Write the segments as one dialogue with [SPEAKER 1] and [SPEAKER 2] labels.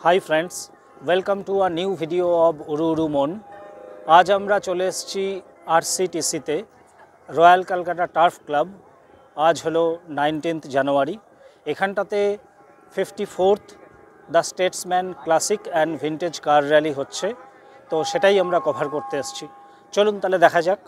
[SPEAKER 1] High friends, welcome to a new video of উরু উরু মন। আজ আমরা চলে এসেছি আরসিটিসিতে, রয়্যাল ক্যালকাটা টার্ফ ক্লাব। আজ হলো 19 জানুয়ারি। এখানটাতে 54th the Statesman classic and vintage car rally হচ্ছে, তো সেটাই আমরা কভার করতে এসেছি। চলুন তাহলে দেখা যাক।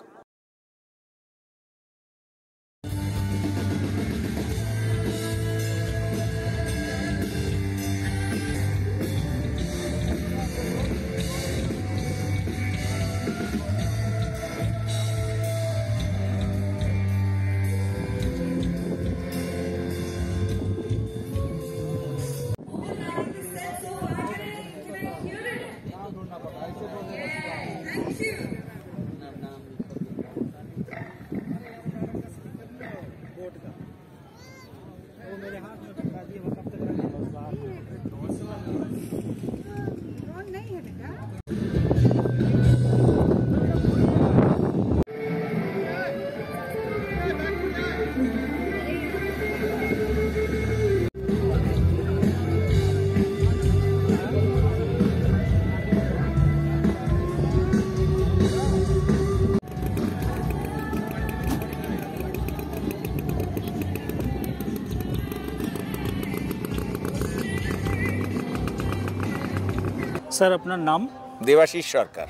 [SPEAKER 1] স্যার, আপনার নাম?
[SPEAKER 2] দেবাশিস সরকার।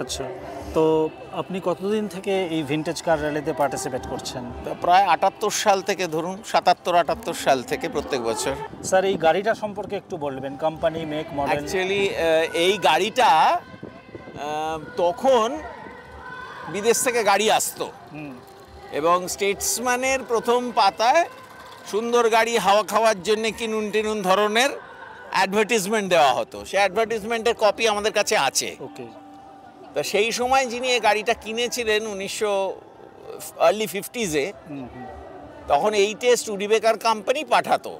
[SPEAKER 1] আচ্ছা, তো আপনি কতদিন থেকে এই ভিন্টেজ কার র্যালিতে পার্টিসিপেট করছেন?
[SPEAKER 2] প্রায় 78 সাল থেকে, ধরুন 77-78 সাল থেকে প্রত্যেক বছর।
[SPEAKER 1] স্যার, এই গাড়িটা সম্পর্কে একটু বলবেন, কোম্পানি, মেক, মডেল?
[SPEAKER 2] অ্যাকচুয়ালি এই গাড়িটা তখন বিদেশ থেকে গাড়ি আসতো এবং স্টেটসম্যানের প্রথম পাতায় সুন্দর গাড়ি হাওয়া খাওয়ার জন্য কিনুন টিনুন ধরনের অ্যাডভার্টিজমেন্ট দেওয়া হতো। সেই অ্যাডভার্টিজমেন্টের কপি আমাদের কাছে আছে।
[SPEAKER 1] ওকে।
[SPEAKER 2] তো সেই সময় যিনি এই গাড়িটা কিনেছিলেন 1950s, তখন এইটে স্টুডিবেকার কোম্পানি পাঠাতো।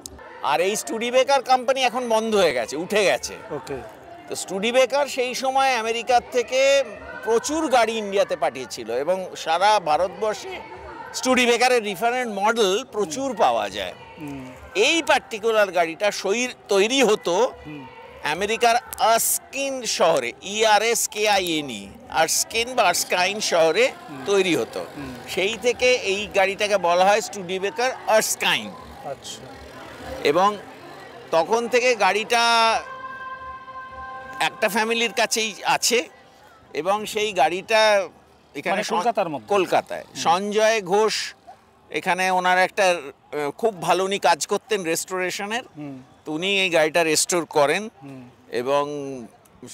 [SPEAKER 2] আর এই স্টুডিবেকার কোম্পানি এখন বন্ধ হয়ে গেছে, উঠে গেছে।
[SPEAKER 1] ওকে।
[SPEAKER 2] তো স্টুডিবেকার সেই সময় আমেরিকার থেকে প্রচুর গাড়ি ইন্ডিয়াতে পাঠিয়েছিল এবং সারা ভারতবর্ষে স্টুডিবেকারের রিফারেন্ট মডেল প্রচুর পাওয়া যায়। এই পার্টিকুলার গাড়িটা তৈরি হতো আমেরিকার আর্স্কিন শহরে, ERSKINE, আর্স্কিন বা আর্স্কাইন শহরে তৈরি হতো। সেই থেকে এই গাড়িটাকে বলা হয় স্টুডিবেকার আর্স্কাইন।
[SPEAKER 1] আচ্ছা। এবং
[SPEAKER 2] তখন থেকে গাড়িটা একটা ফ্যামিলির কাছেই আছে এবং সেই গাড়িটা এখানে কলকাতায় সঞ্জয় ঘোষ, এখানে ওনার একটা খুব ভালো উনি কাজ করতেন রেস্টোরেশনের, তো উনি এই গাড়িটা রেস্টোর করেন এবং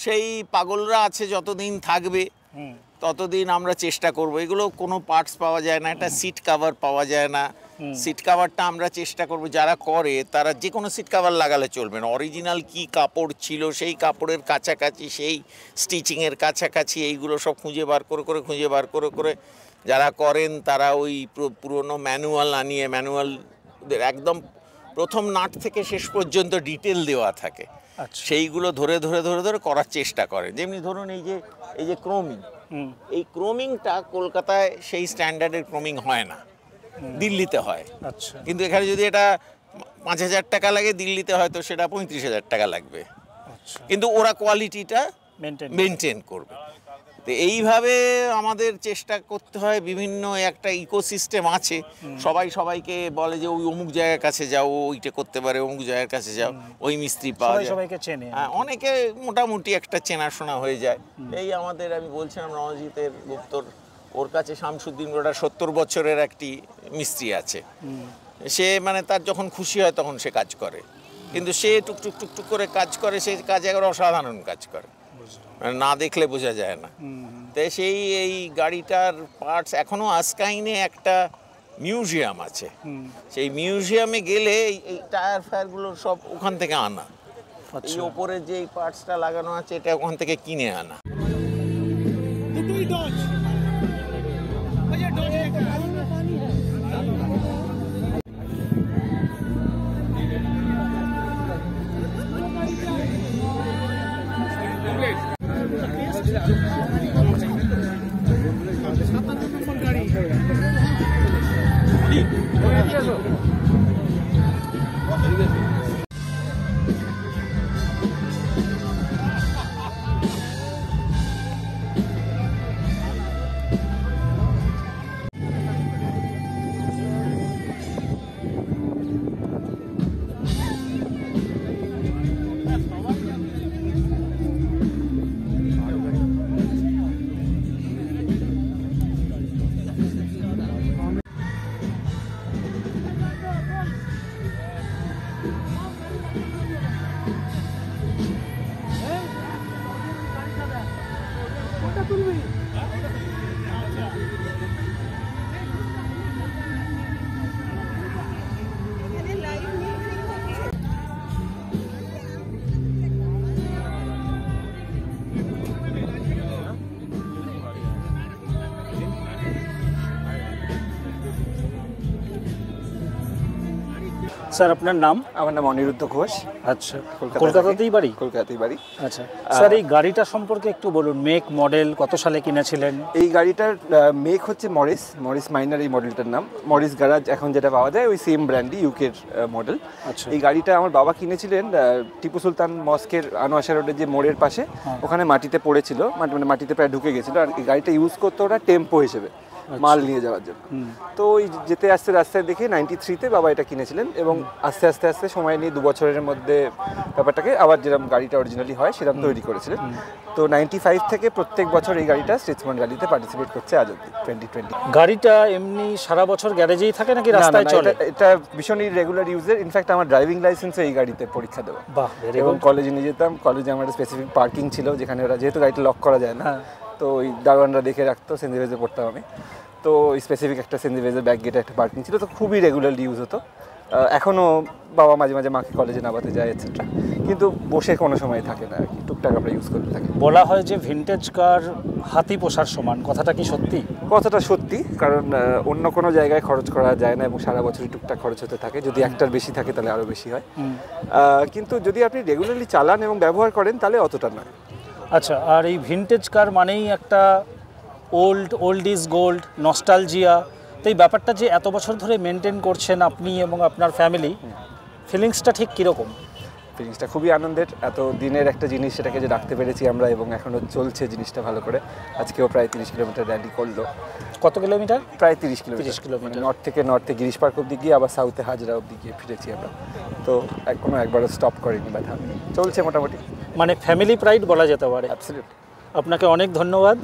[SPEAKER 2] সেই পাগলরা আছে যতদিন থাকবে ততদিন আমরা চেষ্টা করব। এগুলো কোনো পার্টস পাওয়া যায় না, একটা সিট কাভার পাওয়া যায় না। সিট কাভারটা আমরা চেষ্টা করব, যারা করে তারা যে কোনো সিট কাভার লাগালে চলবে না, অরিজিনাল কি কাপড় ছিল সেই কাপড়ের কাছাকাছি, সেই স্টিচিংয়ের কাছাকাছি এইগুলো সব খুঁজে বার করে যারা করেন তারা ওই পুরনো ম্যানুয়াল আনিয়ে, ম্যানুয়াল একদম প্রথম নাট থেকে শেষ পর্যন্ত ডিটেল দেওয়া থাকে, সেইগুলো ধরে করার চেষ্টা করে। যেমনি ধরুন এই যে ক্রোমিং, এই ক্রোমিংটা কলকাতায় সেই স্ট্যান্ডার্ডের ক্রোমিং হয় না, দিল্লিতে হয়।
[SPEAKER 1] আচ্ছা।
[SPEAKER 2] কিন্তু এখানে যদি এটা 5000 টাকা লাগে, দিল্লিতে হয়তো সেটা 35,000 টাকা লাগবে। কিন্তু ওরা কোয়ালিটিটা মেনটেন করবে। তো এইভাবে আমাদের চেষ্টা করতে হয়। বিভিন্ন একটা ইকোসিস্টেম আছে, সবাই সবাইকে বলে যে ওই অমুক জায়গার কাছে যাও, ওইটা করতে পারে, অমুক জায়গার কাছে যাও, ওই মিস্ত্রি পাওয়া যায়,
[SPEAKER 1] সবাইকে চেনে।
[SPEAKER 2] হ্যাঁ, অনেকে মোটামুটি একটা চেনাশোনা হয়ে যায়। এই আমাদের, আমি বলছিলাম রণজিতের গুপ্তর, ওর কাছে শামসুদ্দিন ওটা 70 বছরের একটি মিস্ত্রি আছে। সে মানে তার যখন খুশি হয় তখন সে কাজ করে, কিন্তু সে টুকটুক করে কাজ করে, সে কাজ একবার অসাধারণ কাজ করে, না দেখলে বোঝা যায় না। তাই সেই এই গাড়িটার পার্টস এখনো আর্স্কাইনে একটা মিউজিয়াম আছে, সেই মিউজিয়ামে গেলে এই টায়ার ফায়ারগুলো সব ওখান থেকে আনা। এই ওপরে যে এই পার্টসটা লাগানো আছে এটা ওখান থেকে কিনে আনা।
[SPEAKER 1] স্যার আপনার নাম?
[SPEAKER 3] আমার নাম অনিরুদ্ধ ঘোষ।
[SPEAKER 1] আচ্ছা, কলকাতাতেই বাড়ি?
[SPEAKER 3] কলকাতাতেই বাড়ি।
[SPEAKER 1] আচ্ছা স্যার, এই গাড়িটা সম্পর্কে একটু বলুন, মেক মডেল, কত সালে কিনেছিলেন?
[SPEAKER 3] এই গাড়িটার মেক হচ্ছে মরিস মাইনার, এই মডেলটার নাম। মরিস গ্যারাজ এখন যেটা পাওয়া যায় ওই সেম ব্র্যান্ডই, ইউকের মডেল।
[SPEAKER 1] আচ্ছা,
[SPEAKER 3] এই গাড়িটা আমার বাবা কিনেছিলেন টিপু সুলতান মস্কের আনোয়াশা রোডের যে মোড়ের পাশে, ওখানে মাটিতে পড়েছিল, মানে মাটিতে প্রায় ঢুকে গেছিলো। আর এই গাড়িটা ইউজ করতো ওরা টেম্পো হিসেবে মাল নিয়ে যাওয়ার জন্য। তো ওই যেতে আসতে রাস্তায় দেখে 93-তে বাবা এটা কিনেছিলেন, এবং আস্তে আস্তে আস্তে সময় নিয়ে 2 বছরের মধ্যে ব্যাপারটাকে আবার যেরকম গাড়িটা অরিজিনালি হয় সেরকম তৈরি করেছিলেন। তো 95 থেকে প্রত্যেক বছর এই গাড়িটা স্টেটসম্যান র্যালিতে পার্টিসিপেট করছে আজ অব্দি 2020।
[SPEAKER 1] গাড়িটা এমনি সারা বছর গ্যারেজেই থাকে নাকি রাস্তায় চলে?
[SPEAKER 3] এটা ভীষণই রেগুলার ইউজের। ইনফ্যাক্ট আমার ড্রাইভিং লাইসেন্সও এই গাড়িতে পরীক্ষা দেওয়া।
[SPEAKER 1] বাহ,
[SPEAKER 3] এবং কলেজে নিয়ে যেতাম। কলেজে আমার একটা স্পেসিফিক পার্কিং ছিল, যেখানে ওরা যেহেতু গাড়িটা লক করা যায় না, তো ওই দারোয়ানরা দেখে রাখতো। সেন্ট জেভিয়ার্সে পড়তাম আমি, তো স্পেসিফিক একটা সেন্ট জেভিয়ার্সের ব্যাক গেটে একটা পার্কিং ছিল, তো খুবই রেগুলারলি ইউজ হতো। এখনও বাবা মাঝে মাঝে মাকে কলেজে নামাতে যায় এটসেট্রা, কিন্তু বসে কোনো সময় থাকে না আর কি, টুকটাক আমরা ইউজ করতে থাকি।
[SPEAKER 1] বলা হয় যে ভিনটেজ কার হাতি পোষার সমান, কথাটা কি সত্যি?
[SPEAKER 3] কথাটা সত্যি, কারণ অন্য কোনো জায়গায় খরচ করা যায় না, এবং সারা বছরই টুকটাক খরচ হতে থাকে। যদি একটার বেশি থাকে তাহলে আরও বেশি হয়, কিন্তু যদি আপনি রেগুলারলি চালান এবং ব্যবহার করেন তাহলে অতটা নয়।
[SPEAKER 1] আচ্ছা, আর এই ভিনটেজ কার মানেই একটা ওল্ড ইজ গোল্ড, নস্টালজিয়া। তো এই ব্যাপারটা যে এত বছর ধরে মেনটেন করছেন আপনি এবং আপনার ফ্যামিলি, ফিলিংসটা ঠিক কীরকম?
[SPEAKER 3] ফিলিংসটা খুবই আনন্দের। এত দিনের একটা জিনিস, সেটাকে যে রাখতে পেরেছি আমরা, এবং এখনও চলছে জিনিসটা ভালো করে। আজকেও প্রায় 30 কিলোমিটার র্যালি করলো।
[SPEAKER 1] কত কিলোমিটার?
[SPEAKER 3] প্রায় 30 কিলোমিটার। নর্থে গিরিশ পার্ক অব্দি গিয়ে আবার সাউথে হাজরা অব্দি গিয়ে ফিরেছি আমরা। তো একবারও স্টপ করিনি, ব্যথা চলছে মোটামুটি।
[SPEAKER 1] মানে ফ্যামিলি প্রাইড বলা যেতে পারে।
[SPEAKER 3] অ্যাবসলিউটলি।
[SPEAKER 1] আপনাকে অনেক ধন্যবাদ।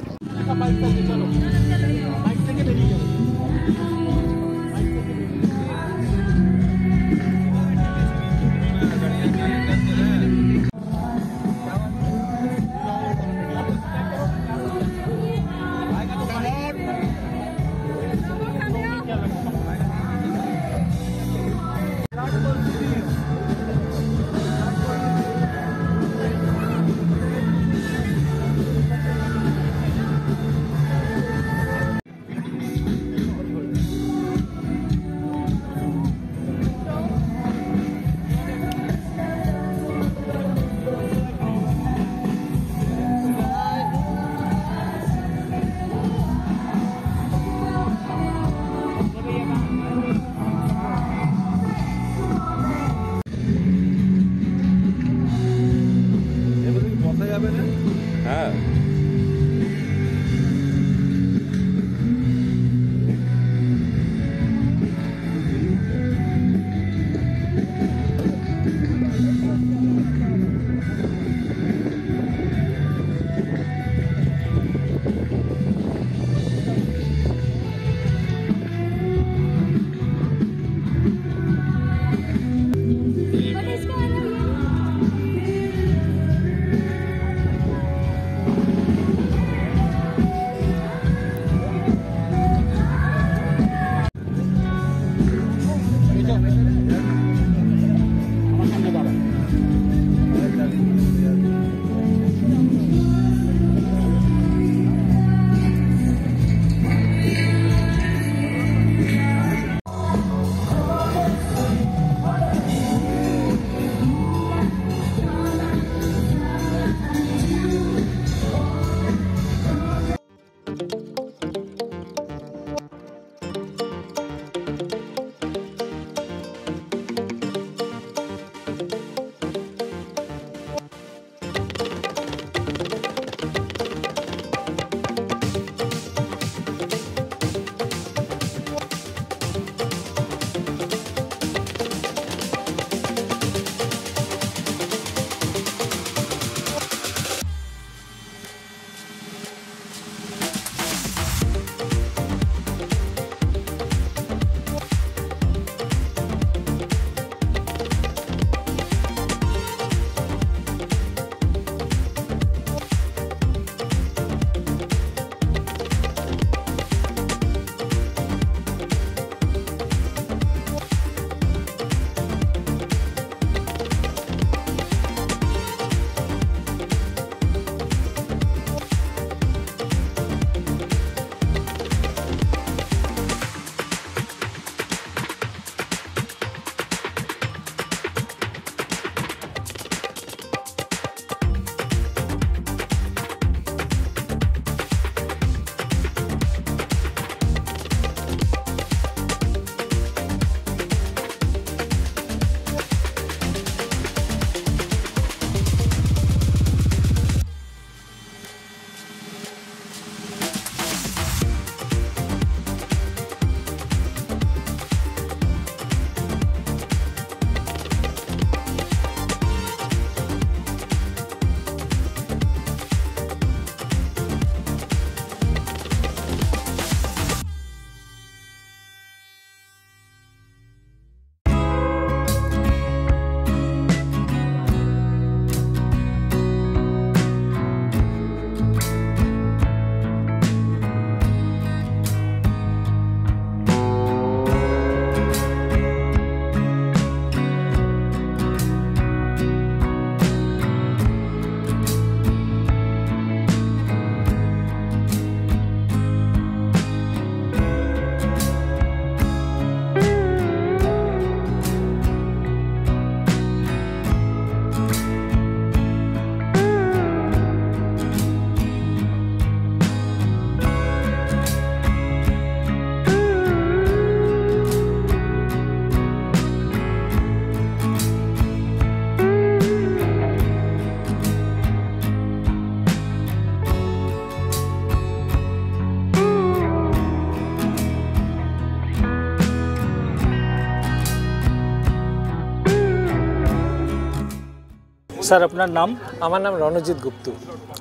[SPEAKER 1] স্যার আপনার নাম?
[SPEAKER 4] আমার নাম রণজিৎ গুপ্ত।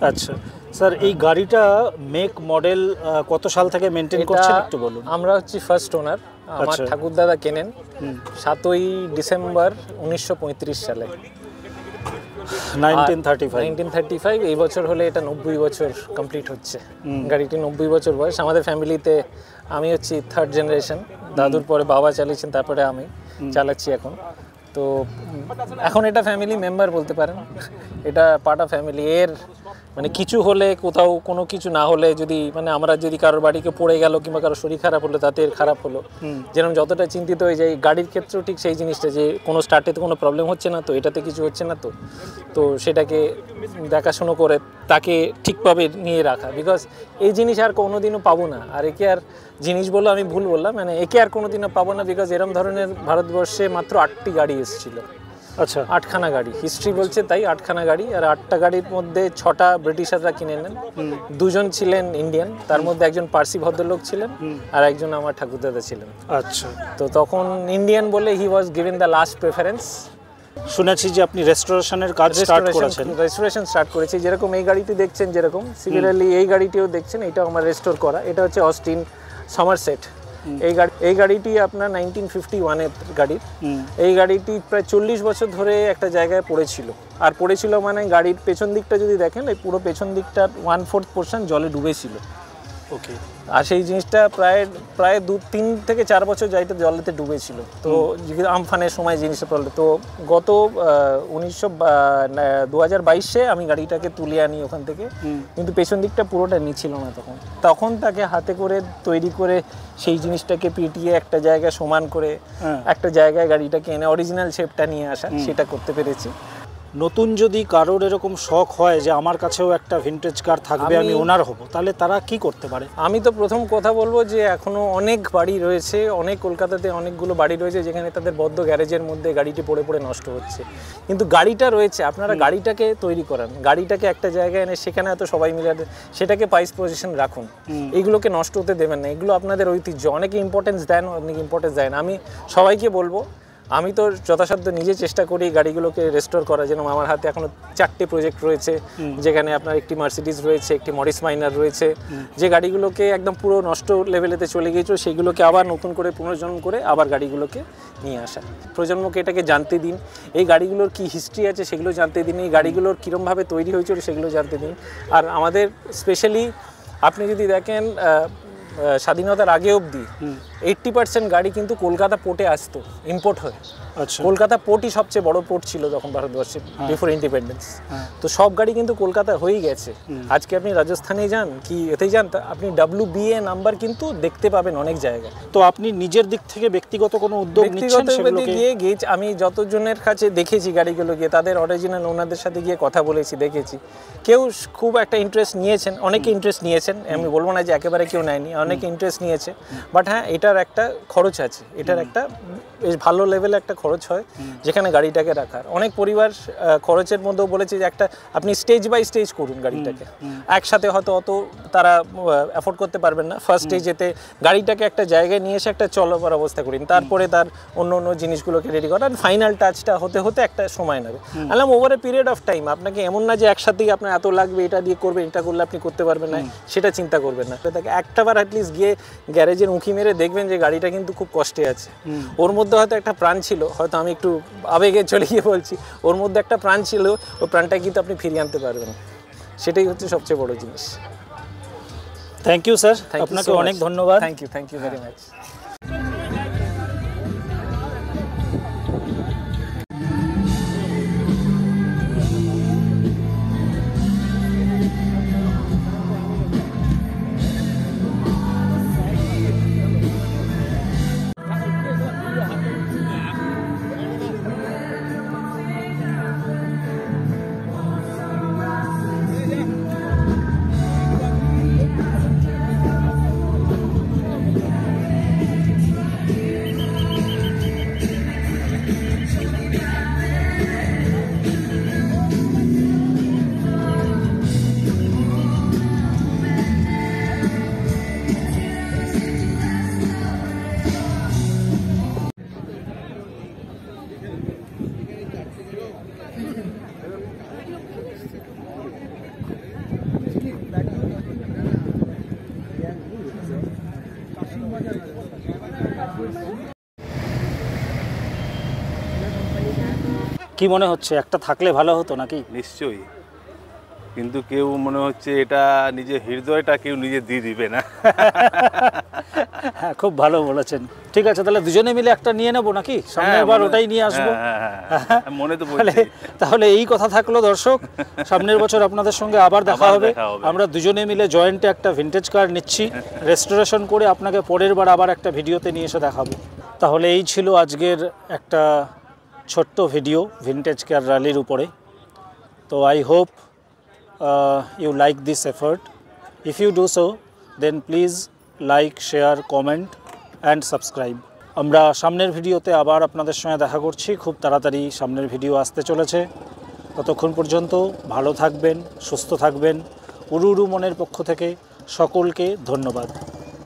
[SPEAKER 1] আচ্ছা স্যার, এই গাড়িটা মেক মডেল কত সাল থেকে মেনটেন করছেন একটু বলুন।
[SPEAKER 4] আমরা হচ্ছি ফার্স্ট ওনার, আমার ঠাকুরদাদা কেনেন 7ই ডিসেম্বর 1935 সালে, 1935। এই বছর হলে এটা 90 বছর কমপ্লিট হচ্ছে। গাড়িটি 90 বছর বয়স। আমাদের ফ্যামিলিতে আমি হচ্ছি থার্ড জেনারেশন, দাদুর পরে বাবা চালিয়েছেন, তারপরে আমি চালাচ্ছি এখন। তো এখন এটা ফ্যামিলি মেম্বার বলতে পারেন, এটা পার্ট অফ ফ্যামিলি। এর মানে কিছু হলে, কোথাও কোনো কিছু না হলে, যদি মানে আমরা যদি কারোর বাড়িকে পড়ে গেল কিংবা কারোর শরীর খারাপ হলো, তাতে এর খারাপ হলো, যেরকম যতটা চিন্তিত হয়ে যায়, গাড়ির ক্ষেত্রেও ঠিক সেই জিনিসটা, যে কোনো স্টার্টেতে কোনো প্রবলেম হচ্ছে না তো, এটাতে কিছু হচ্ছে না তো সেটাকে দেখাশুনো করে তাকে ঠিকভাবে নিয়ে রাখা। বিকজ এই জিনিস আর কোনোদিনও পাবো না। আর একে আর জিনিস বললো আমি ভুল বললাম, মানে একে আর কোনোদিনও পাবো না। বিকজ এরম ধরনের ভারতবর্ষে মাত্র 8টি গাড়ি এসেছিল। আচ্ছা, 8খানা গাড়ি, হিস্ট্রি বলছে তাই 8খানা গাড়ি। আর 8টা গাড়ির মধ্যে 6টা ব্রিটিশাররা কিনে নেন, 2জন ছিলেন ইন্ডিয়ান, তার মধ্যে একজন পার্সি ভদ্রলোক ছিলেন আর একজন আমার ঠাকুরদাদা ছিলেন।
[SPEAKER 1] আচ্ছা,
[SPEAKER 4] তো তখন ইন্ডিয়ান বলে he was given the last preference.
[SPEAKER 1] শুনেছি যে আপনি রেস্টোরেশনের কাজ স্টার্ট করেছেন।
[SPEAKER 4] রেস্টোরেশন স্টার্ট করেছি, যেরকম এই গাড়িটি দেখছেন, যেরকম সিমিলারলি এই গাড়িটিও দেখছেন, এটাও আমার রেস্টোর করা। এটা হচ্ছে অস্টিন সমারসেট। এই গাড়িটি আপনার 1951-এর গাড়ির। এই গাড়িটি প্রায় 40 বছর ধরে একটা জায়গায় পড়েছিল। আর পড়েছিল মানে গাড়ির পেছন দিকটা যদি দেখেন, এই পুরো পেছন দিকটা 1/4 পোর্শন জলে ডুবেছিল। ওকে। আর সেই জিনিসটা প্রায় 3 থেকে 4 বছর যাইতে জলেতে ডুবেছিল। তো আমফানের সময় জিনিসটা পড়লো। তো গত 2022-এ আমি গাড়িটাকে তুলে আনি ওখান থেকে, কিন্তু পেছন দিকটা পুরোটা নিচ্ছিল না। তখন তাকে হাতে করে তৈরি করে সেই জিনিসটাকে পিটিয়ে একটা জায়গায় সমান করে একটা জায়গায় গাড়িটাকে এনে অরিজিনাল শেপটা নিয়ে আসা, সেটা করতে পেরেছি।
[SPEAKER 1] নতুন যদি কারোর এরকম শখ হয় যে আমার কাছেও একটা ভিনটেজ কার থাকবে, আমি ওনার হব, তাহলে তারা কি করতে পারে?
[SPEAKER 4] আমি তো প্রথম কথা বলবো যে এখনও অনেক বাড়ি রয়েছে, অনেক কলকাতাতে অনেকগুলো বাড়ি রয়েছে যেখানে তাদের বদ্ধ গ্যারেজের মধ্যে গাড়িটি পড়ে পড়ে নষ্ট হচ্ছে। কিন্তু গাড়িটা রয়েছে, আপনারা গাড়িটাকে তৈরি করান, গাড়িটাকে একটা জায়গায় এনে সেখানে এত সবাই মিলে সেটাকে প্রাইস পজিশন রাখুন। এইগুলোকে নষ্ট হতে দেবেন না, এগুলো আপনাদের ঐতিহ্য। অনেকে ইম্পর্টেন্স দেন, অনেকে ইম্পর্টেন্স দেন। আমি সবাইকে বলবো, আমি তো যথাসাধ্য নিজে চেষ্টা করি গাড়িগুলোকে রেস্টোর করা। যেরকম আমার হাতে এখনো 4টে প্রজেক্ট রয়েছে, যেখানে আপনার একটি মার্সিডিজ রয়েছে, একটি মরিস মাইনার রয়েছে, যে গাড়িগুলোকে একদম পুরো নষ্ট লেভেলেতে চলে গিয়েছিল, সেগুলোকে আবার নতুন করে পুনর্জন্ম করে আবার গাড়িগুলোকে নিয়ে আসা। প্রজন্মকে এটাকে জানতে দিন, এই গাড়িগুলোর কি হিস্ট্রি আছে সেগুলো জানতে দিন, এই গাড়িগুলোর কীরমভাবে তৈরি হয়েছিল সেগুলো জানতে দিন। আর আমাদের স্পেশালি আপনি যদি দেখেন, স্বাধীনতার আগে অবধি 80% গাড়ি কিন্তু কলকাতা পোর্টে আসতো, ইম্পোর্ট হয়ে। আচ্ছা, কলকাতা পোর্টই সবচেয়ে বড় পোর্ট ছিল তখন ভারতবর্ষে, বিফোর ইন্ডিপেন্ডেন্স। তো সব গাড়ি কিন্তু কলকাতা হয়েই গেছে। আজকে আপনি রাজস্থানে যান কি এতেই যান, আপনি WBA নাম্বার কিন্তু দেখতে পাবেন অনেক জায়গায়।
[SPEAKER 1] তো আপনি নিজের দিক থেকে ব্যক্তিগত কোনো উদ্যোগ নিচ্ছেন?
[SPEAKER 4] গিয়ে আমি যতজনের কাছে দেখেছি গাড়িগুলো গিয়ে, তাদের অরিজিনাল ওনাদের সাথে গিয়ে কথা বলেছি, দেখেছি কেউ খুব একটা ইন্টারেস্ট নিয়েছেন, অনেকে ইন্টারেস্ট নিয়েছেন, আমি বলবো না যে একেবারে কেউ নেয়নি, অনেকে ইন্টারেস্ট নিয়েছে। বাট হ্যাঁ, এটার একটা খরচ আছে, এটার একটা বেশ ভালো লেভেলে একটা খরচ হয় যেখানে গাড়িটাকে রাখার। অনেক পরিবার খরচের মধ্যেও বলেছে যে একটা আপনি স্টেজ বাই স্টেজ করুন গাড়িটাকে, একসাথে হয়তো অত তারা অ্যাফোর্ড করতে পারবেন না। ফার্স্ট স্টেজেতে গাড়িটাকে একটা জায়গায় নিয়ে এসে একটা চলবার অবস্থা করিন, তারপরে তার অন্য অন্য জিনিসগুলোকে রেডি করার, ফাইনাল টাচটা হতে হতে একটা সময় নেবে। আলাম over a period of time, আপনাকে এমন না যে একসাথেই আপনার এত লাগবে, এটা দিয়ে করবেন, এটা করলে আপনি করতে পারবেন না, সেটা চিন্তা করবেন না। তাকে একটাবার অ্যাটলিস্ট গিয়ে গ্যারেজের উঁকি মেরে দেখবেন যে গাড়িটা কিন্তু খুব কষ্টে আছে। ওর মধ্যে হয়তো একটা প্রাণ ছিল, হয়তো আমি একটু আবেগে চলে গিয়ে বলছি, ওর মধ্যে একটা প্রাণ ছিল, ওই প্রাণটা কিন্তু আপনি ফিরিয়ে আনতে পারবেন, সেটাই হচ্ছে সবচেয়ে বড় জিনিস।
[SPEAKER 1] থ্যাংক ইউ স্যার, আপনাকে অনেক ধন্যবাদ।
[SPEAKER 4] Thank you very much.
[SPEAKER 1] কি মনে হচ্ছে একটা থাকলে ভালো হতো নাকি?
[SPEAKER 5] নিশ্চয়ই, কিন্তু কেউ মনে হচ্ছে এটা নিজের হৃদয়টা কেউ নিজে দিয়ে দিবে না।
[SPEAKER 1] হ্যাঁ, খুব ভালো বলেছেন। ঠিক আছে, তাহলে দুজনে মিলে একটা নিয়ে নেবো নাকি? সামনের বার ওটাই নিয়ে আসবো।
[SPEAKER 5] মনে তো বলছি।
[SPEAKER 1] তাহলে এই কথা থাকলো দর্শক, সামনের বছর আপনাদের সঙ্গে আবার দেখা হবে। আমরা দুজনে মিলে জয়েন্টে একটা ভিনটেজ কার নিচ্ছি, রেস্টোরেশন করে আপনাকে পরের বার আবার একটা ভিডিওতে নিয়ে এসে দেখাবো। তাহলে এই ছিল আজকের একটা ছোট্ট ভিডিও ভিনটেজ কার র্যালির উপরে। তো I hope you like this effort. If you do so, then please like, share, comment and subscribe. আমরা সামনের ভিডিওতে আবার আপনাদের সঙ্গে দেখা করছি, খুব তাড়াতাড়ি সামনের ভিডিও আসতে চলেছে। ততক্ষণ পর্যন্ত ভালো থাকবেন, সুস্থ থাকবেন। উরু উরু মনের পক্ষ থেকে সকলকে ধন্যবাদ।